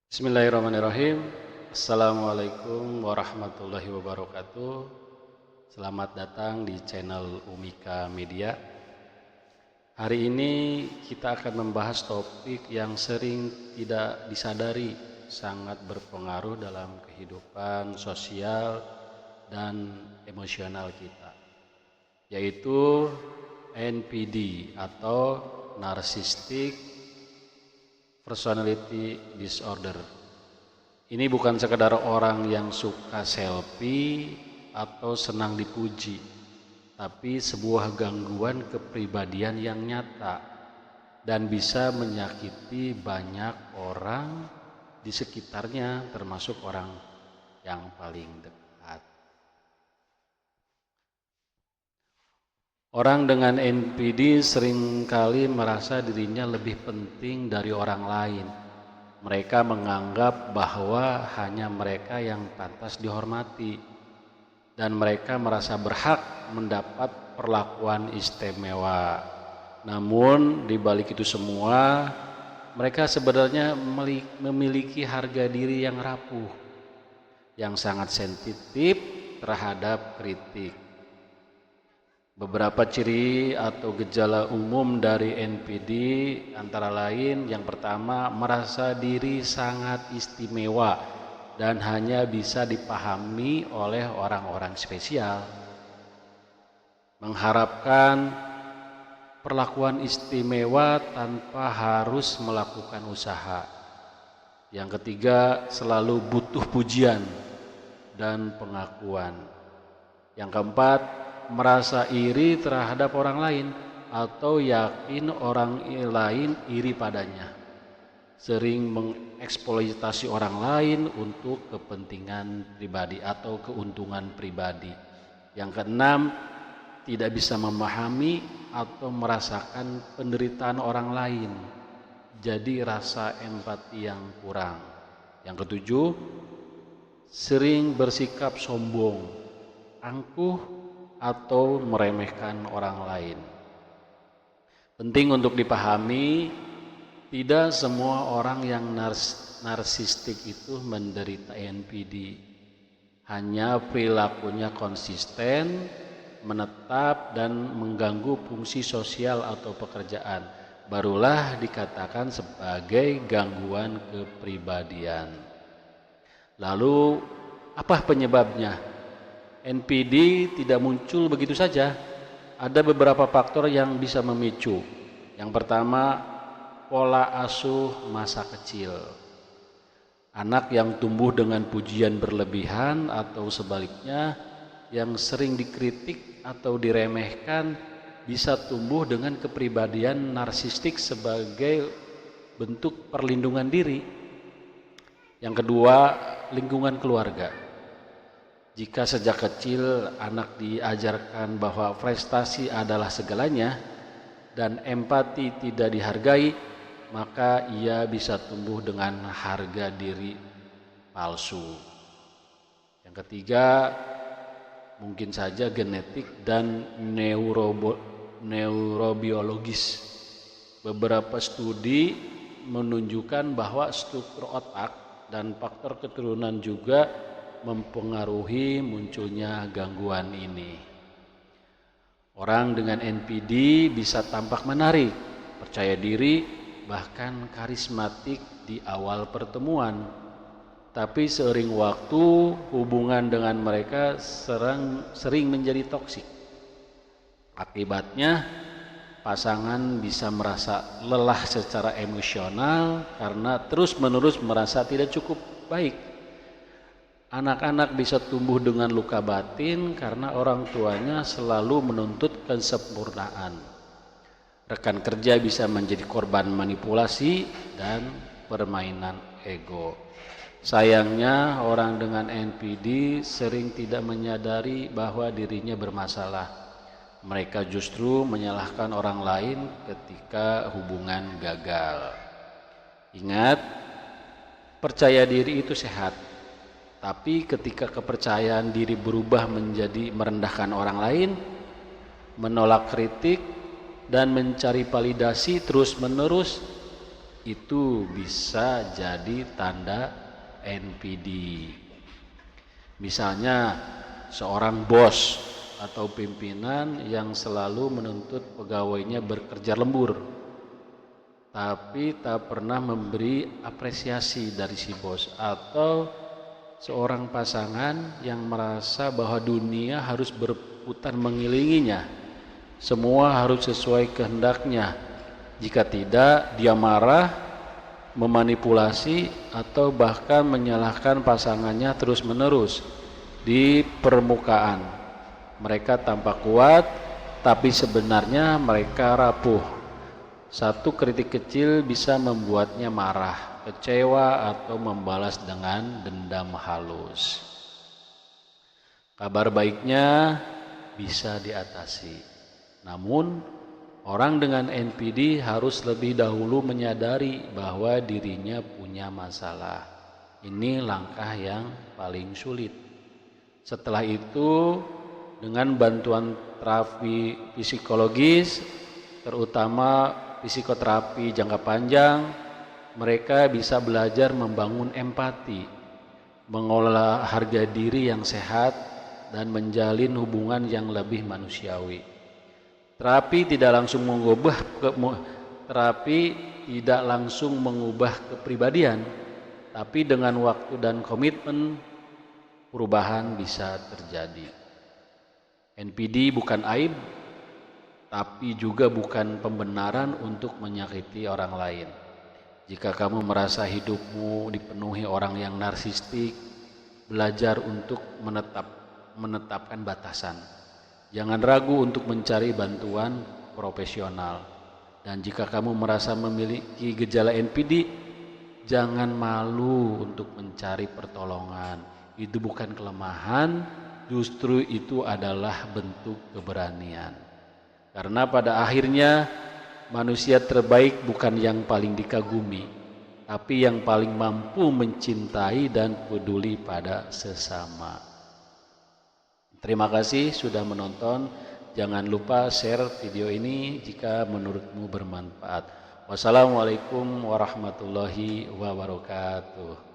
Bismillahirrahmanirrahim. Assalamualaikum warahmatullahi wabarakatuh. Selamat datang di channel Umika Media. Hari ini kita akan membahas topik yang sering tidak disadari sangat berpengaruh dalam kehidupan sosial dan emosional kita, yaitu NPD atau Narcissistic Personality Disorder. Ini bukan sekedar orang yang suka selfie atau senang dipuji, tapi sebuah gangguan kepribadian yang nyata dan bisa menyakiti banyak orang di sekitarnya, termasuk orang yang paling dekat. Orang dengan NPD seringkali merasa dirinya lebih penting dari orang lain. Mereka menganggap bahwa hanya mereka yang pantas dihormati, dan mereka merasa berhak mendapat perlakuan istimewa. Namun di balik itu semua, mereka sebenarnya memiliki harga diri yang rapuh, yang sangat sensitif terhadap kritik. Beberapa ciri atau gejala umum dari NPD antara lain, yang pertama, merasa diri sangat istimewa dan hanya bisa dipahami oleh orang-orang spesial. Mengharapkan perlakuan istimewa tanpa harus melakukan usaha. Yang ketiga, selalu butuh pujian dan pengakuan. Yang keempat, merasa iri terhadap orang lain atau yakin orang lain iri padanya, sering mengeksploitasi orang lain untuk kepentingan pribadi atau keuntungan pribadi. Yang keenam, tidak bisa memahami atau merasakan penderitaan orang lain, jadi rasa empati yang kurang. Yang ketujuh, sering bersikap sombong, angkuh, atau meremehkan orang lain. Penting untuk dipahami, tidak semua orang yang narsistik itu menderita NPD. Hanya perilakunya konsisten, menetap, dan mengganggu fungsi sosial atau pekerjaan, barulah dikatakan sebagai gangguan kepribadian. Lalu, apa penyebabnya? NPD tidak muncul begitu saja. Ada beberapa faktor yang bisa memicu. Yang pertama, pola asuh masa kecil. Anak yang tumbuh dengan pujian berlebihan atau sebaliknya yang sering dikritik atau diremehkan bisa tumbuh dengan kepribadian narsistik sebagai bentuk perlindungan diri. Yang kedua, lingkungan keluarga. Jika sejak kecil anak diajarkan bahwa prestasi adalah segalanya dan empati tidak dihargai, maka ia bisa tumbuh dengan harga diri palsu. Yang ketiga, mungkin saja genetik dan neurobiologis. Beberapa studi menunjukkan bahwa struktur otak dan faktor keturunan juga mempengaruhi munculnya gangguan ini. Orang dengan NPD bisa tampak menarik, percaya diri, bahkan karismatik di awal pertemuan. Tapi seiring waktu, hubungan dengan mereka sering menjadi toksik. Akibatnya, pasangan bisa merasa lelah secara emosional karena terus-menerus merasa tidak cukup baik. Anak-anak bisa tumbuh dengan luka batin karena orang tuanya selalu menuntut kesempurnaan. Rekan kerja bisa menjadi korban manipulasi dan permainan ego. Sayangnya, orang dengan NPD sering tidak menyadari bahwa dirinya bermasalah. Mereka justru menyalahkan orang lain ketika hubungan gagal. Ingat, percaya diri itu sehat. Tapi ketika kepercayaan diri berubah menjadi merendahkan orang lain, menolak kritik, dan mencari validasi terus-menerus, itu bisa jadi tanda NPD. Misalnya, seorang bos atau pimpinan yang selalu menuntut pegawainya bekerja lembur, tapi tak pernah memberi apresiasi dari si bos, atau seorang pasangan yang merasa bahwa dunia harus berputar mengelilinginya, semua harus sesuai kehendaknya. Jika tidak, dia marah, memanipulasi, atau bahkan menyalahkan pasangannya terus-menerus di permukaan. Mereka tampak kuat, tapi sebenarnya mereka rapuh. Satu kritik kecil bisa membuatnya marah, kecewa, atau membalas dengan dendam halus. Kabar baiknya bisa diatasi. Namun, orang dengan NPD harus lebih dahulu menyadari bahwa dirinya punya masalah. Ini langkah yang paling sulit. Setelah itu, dengan bantuan terapi psikologis, terutama psikoterapi jangka panjang, mereka bisa belajar membangun empati, mengelola harga diri yang sehat, dan menjalin hubungan yang lebih manusiawi. Terapi tidak langsung mengubah kepribadian, tapi dengan waktu dan komitmen, perubahan bisa terjadi. NPD bukan aib, tapi juga bukan pembenaran untuk menyakiti orang lain. Jika kamu merasa hidupmu dipenuhi orang yang narsistik, belajar untuk menetapkan batasan. Jangan ragu untuk mencari bantuan profesional. Dan jika kamu merasa memiliki gejala NPD, jangan malu untuk mencari pertolongan. Itu bukan kelemahan, justru itu adalah bentuk keberanian. Karena pada akhirnya manusia terbaik bukan yang paling dikagumi, tapi yang paling mampu mencintai dan peduli pada sesama. Terima kasih sudah menonton. Jangan lupa share video ini jika menurutmu bermanfaat. Wassalamualaikum warahmatullahi wabarakatuh.